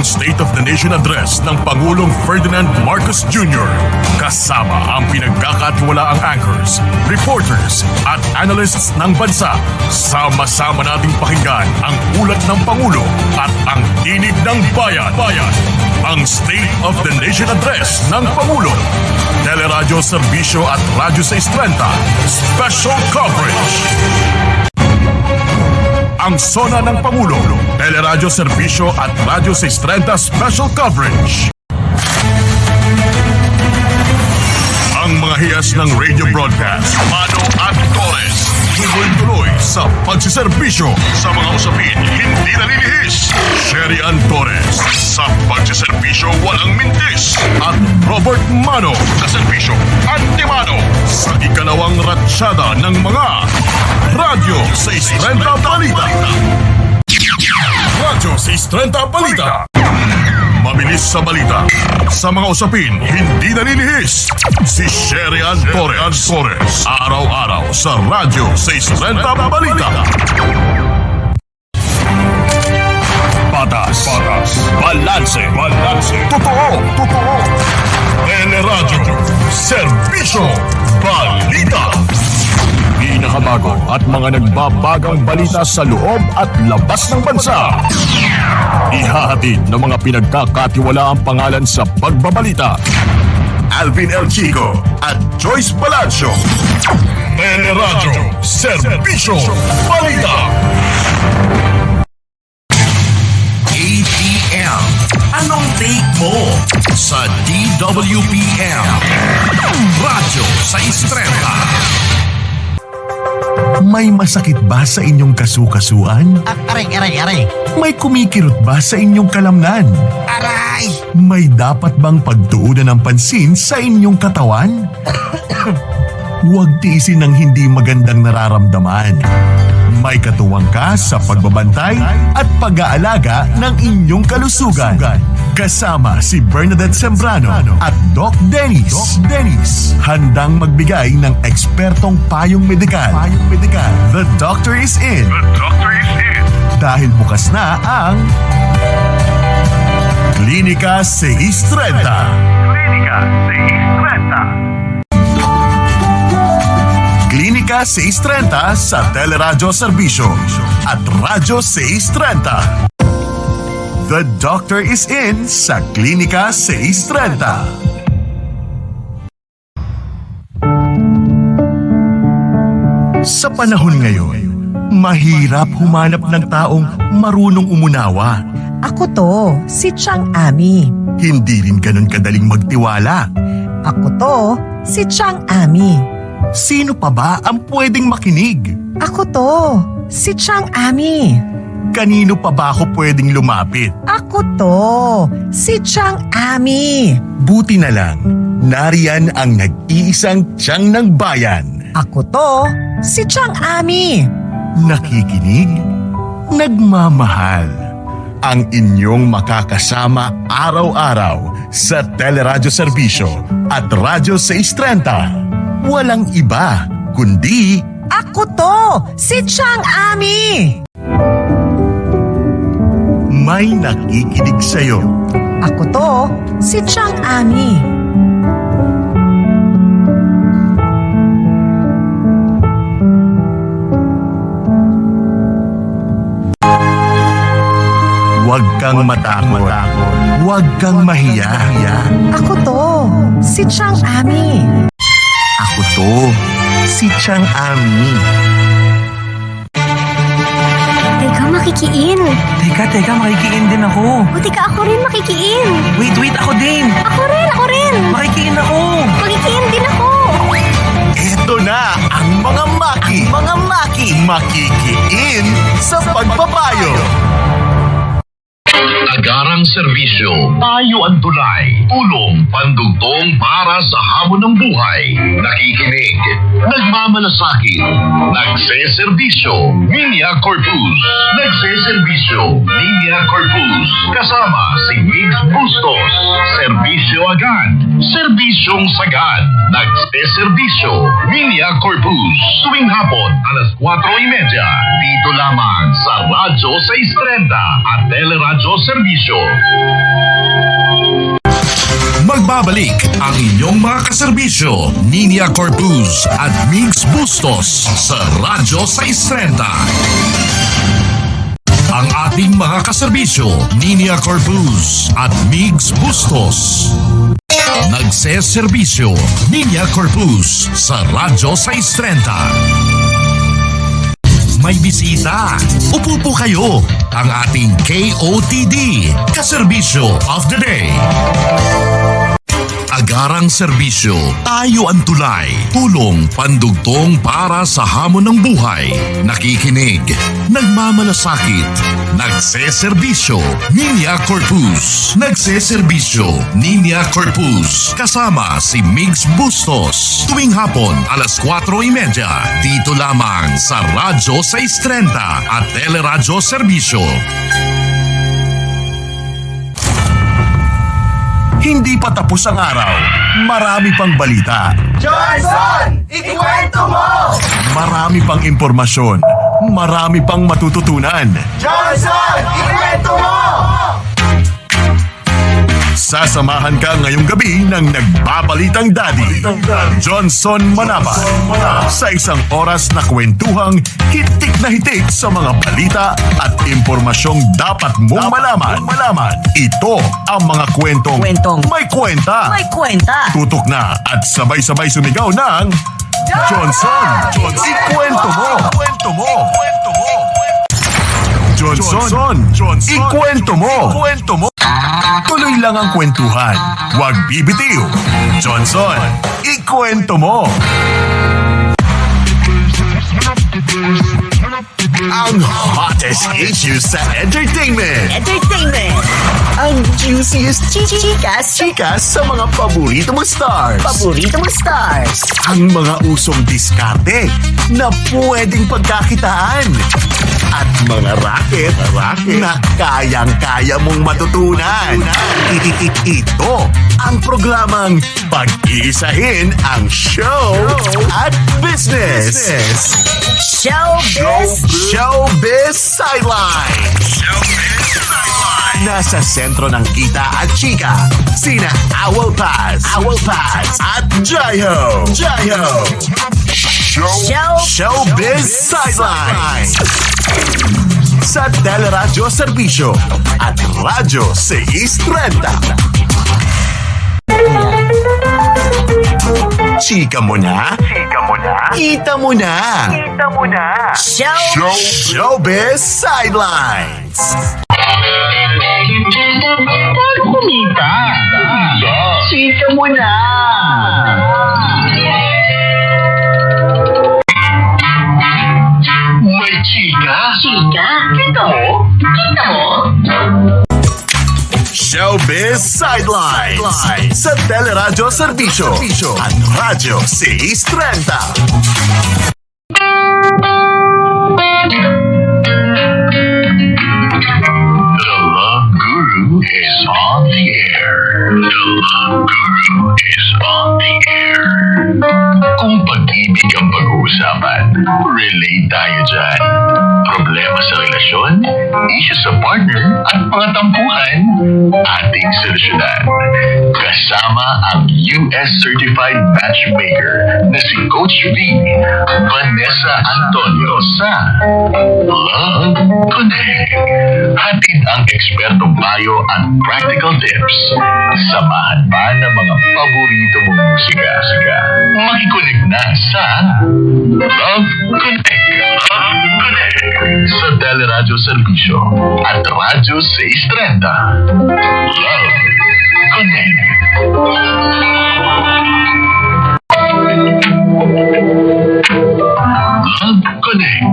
State of the Nation Address ng Pangulong Ferdinand Marcos Jr. Kasama ang pinagkakatiwalaang anchors, reporters at analysts ng bansa. Sama-sama nating pakinggan ang ulat ng Pangulo at ang tinig ng bayan. Ang State of the Nation Address ng Pangulo. Teleradyo Serbisyo at Radyo 630 Special Coverage. Ang Sona ng Pangulo, Teleradyo Serbisyo at Radyo 630 Special Coverage. Ang mga hiyas ng radio broadcast, Mano at Torres, tuloy-tuloy sa pagsiservisyo sa mga usapin hindi nalilihis. Sherry Ann Torres, sa pagsiservisyo walang mintis. At Robert Mano, kaservisyo Antimano, sa ikalawang ratsyada ng mga Radyo 630 Balita. Radyo 630 Balita. Mabilis sa balita. Sa mga usapin, hindi nalilihis. Si Sherry Ann Torres. Araw-araw sa Radyo 630 Balita. Patas. Balanse. Totoo. Teleradyo. Serbisyo. Balita. Pinakabago at mga nagbabagang balita sa loob at labas ng bansa. Ihahatid ng mga pinagkakatiwalaang pangalan sa pagbabalita. Alvin El Chico at Joyce Balancio. Teleradyo Serbisyo Balita. ATM. Anong take mo sa DWPM? Radyo 630. May masakit ba sa inyong kasukasuan? Aray. May kumikirot ba sa inyong kalamnan? Aray! May dapat bang pagtuunan ng pansin sa inyong katawan? Huwag tiisin ng hindi magandang nararamdaman. May katuwang ka sa pagbabantay at pag-aalaga ng inyong kalusugan. Kasama si Bernadette Sembrano at Doc Dennis. Handang magbigay ng ekspertong payong medikal. The doctor is in. Dahil bukas na ang Klinika 630. Klinika 630 sa Teleradyo Serbisyo at Radyo 630. The doctor is in sa Klinika 630. Sa panahon ngayon, mahirap humanap ng taong marunong umunawa. Ako to, si Chang Ami. Hindi rin ganun kadaling magtiwala. Ako to, si Chang Ami. Sino pa ba ang pwedeng makinig? Ako to, si Chang Ami. Kanino pa ba ako pwedeng lumapit? Ako to, si Chang Ami. Buti na lang, nariyan ang nag-iisang tiyang ng bayan. Ako to, si Chang Ami. Nakikinig, nagmamahal. Ang inyong makakasama araw-araw sa Teleradyo Serbisyo at Radyo 630. Walang iba, kundi Ako to, si Chang Ami. may nakikinig sa'yo. Ako to, si Chang Ami. Huwag kang matakot. Huwag kang mahiya. Ako to, si Chang Ami. Ako to, si Chang Ami. Teka, makikiin. Teka, makikiin din ako. O teka, ako rin makikiin. Wait, ako din. Ako rin. Makikiin ako. Makikiin din ako. Ito na ang mga maki. Makikiin sa pagpapayo. Agarang serbisyo, tayo ang tulay, tulong, pandugtong para sa hamon ng buhay. Nakikinig, nagmamalasakit, nagseserbisyo, Minia Corpus, Nagseserbisyo, Linya Corpus. Kasama si Migs Bustos. Serbisyo agad. Serbisyong sagad. Nagseserbisyo, Linya Corpus. Tuwing hapon, alas 4:30. Dito lamang sa Radyo 630 at Teleradyo Serbisyo. Magbabalik ang inyong mga kaserbisyo, Nina Corpus at Migs Bustos sa Radyo 630. Ang ating mga kaserbisyo, Nina Corpus at Migs Bustos. Nagseserbisyo, Nina Corpus sa Radyo 630. May bisita. Upo po kayo. Ang ating KOTD, Kaserbisyo of the Day. Agarang serbisyo, tayo ang tulay. Tulong pandugtong para sa hamon ng buhay. Nakikinig, nagmamalasakit, nagseserbisyo, Nina Corpus. Nagseserbisyo, Nina Corpus. Kasama si Migs Bustos. Tuwing hapon, alas 4:30. Dito lamang sa Radyo 630 at Teleradyo Serbisyo. Hindi pa tapos ang araw. Marami pang balita. Johnson! Ikwento mo! Marami pang impormasyon. Marami pang matututunan. Johnson! Ikwento mo! Sasamahan ka ngayong gabi ng nagbabalitang daddy, Johnson Manaba, sa isang oras na kwentuhang hitik na hitik sa mga balita at impormasyong dapat mong malaman. Ito ang mga kwentong may kwenta. Tutok na at sabay-sabay sumigaw ng Johnson! Ikwento mo! Johnson! Ikwento mo! Tuloy lang ang kwentuhan. Huwag bibitiw. Johnson, ikwento mo. Ang hottest issues sa entertainment. Ang juiciest chikas sa mga paborito mong stars. Ang mga usong diskarte na pwedeng pagkakitaan. At mga racket na kayang-kaya mong matutunan. Ito ang programang Pag-iisahin ang show at business. Showbiz Sideline. Nasa sentro ng kita at chika, sina Owl Paz at Jaiho. Showbiz Sideline. Sa Teleradyo Serbisyo at Radyo 630. Chika mo na? Kita mo na? Showbiz Sidelines. Paano kumita? Chika mo na! May chika? Kita mo? Showbiz Sidelines sa Teleradyo Serbisyo at Radyo 630. The Love Guru is on the air. Kung pag-ibig ang pag-uusapan, relate tayo dyan. Problema sa relasyon, issue sa partner, at mga tampuhan, ating solusyonan. Kasama ang US Certified Matchmaker na si Coach V, Vanessa Antonio sa Love Connect. Hatid ang ekspertong payo at practical tips. Samahan pa ng mga paborito mong musika. Makikonek na sa Love Connect. Sa Teleradyo Serbisyo at Radyo 630. Love Connect. Love Connect.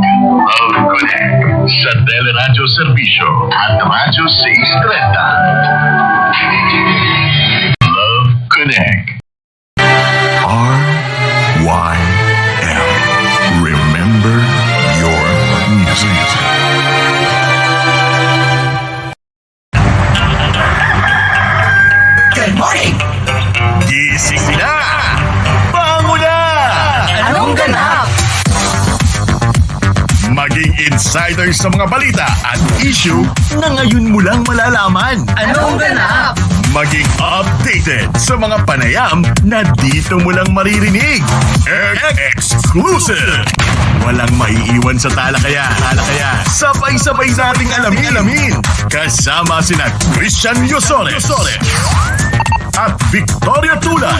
Sa Teleradyo Serbisyo at Radyo 630. Love Connect. RYM. Remember your music. insiders sa mga balita at issue na ngayon mo lang malalaman. Anong ganap? Maging updated sa mga panayam na dito mo lang maririnig. Exclusive! Walang maiiwan sa talakayan. Sabay-sabay nating alamin. Kasama sina Christian Yosores at Victoria Tulan.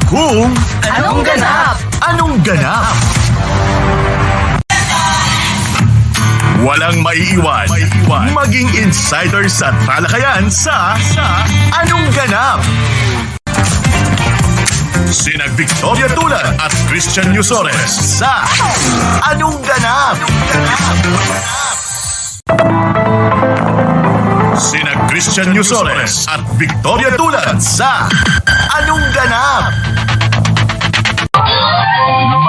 Kung Anong ganap? anong ganap? Walang maiiwan. Maging insider sa talakayan sa Anong Ganap? Sina Victoria Tulan at Christian Yusores sa Anong Ganap? Sina Christian Yusores at Victoria Tulan sa Anong Ganap?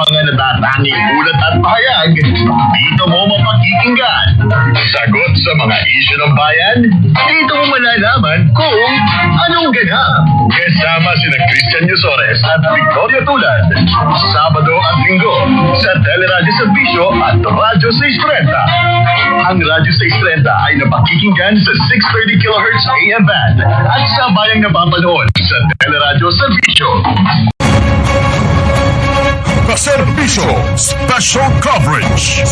Mga natatanging ulat at pahayag, dito mo mapakikinggan. Sagot sa mga isyu ng bayan, dito mo malalaman kung anong ganap. Kasama sina Christian Yusores at Victoria Tulan, Sabado at Linggo sa Teleradyo Servisyo at Radyo 630. Ang Radyo 630 ay napakikinggan sa 630 kHz AM band at sabayang napapanood sa Teleradyo Servisyo. Kaserbisyo Special Coverage.